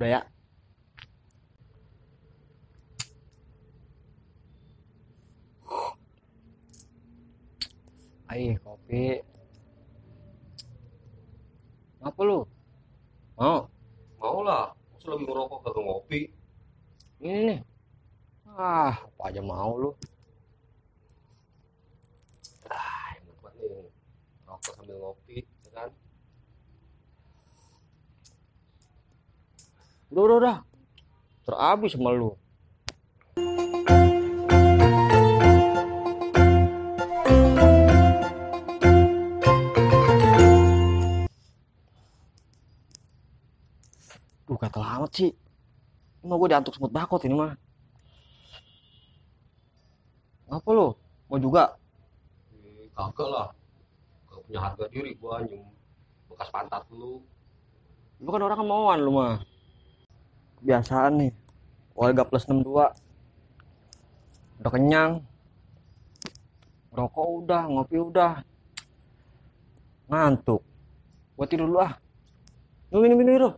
Udah ya. Aih, kopi. Apa lu? Mau? Mau lah, masa lagi ngerokok kagak ngopi. Ini nih. Apa aja mau lu. Enak banget nih, rokok sambil ngopi, ya kan? Udah. Terabis sama lu. Duh, gatel amat sih. Ini mah gue diantuk semut bakot ini mah. Ngapa lu? Mau juga? Kagak lah, kagak punya harga diri gua nyum bekas pantat lu. Lu kan orang kemauan lu mah. Kebiasaan nih. Warga plus 62. Udah kenyang. Rokok udah, ngopi udah. Ngantuk. Gua tidur dulu ah. Lu minum dulu.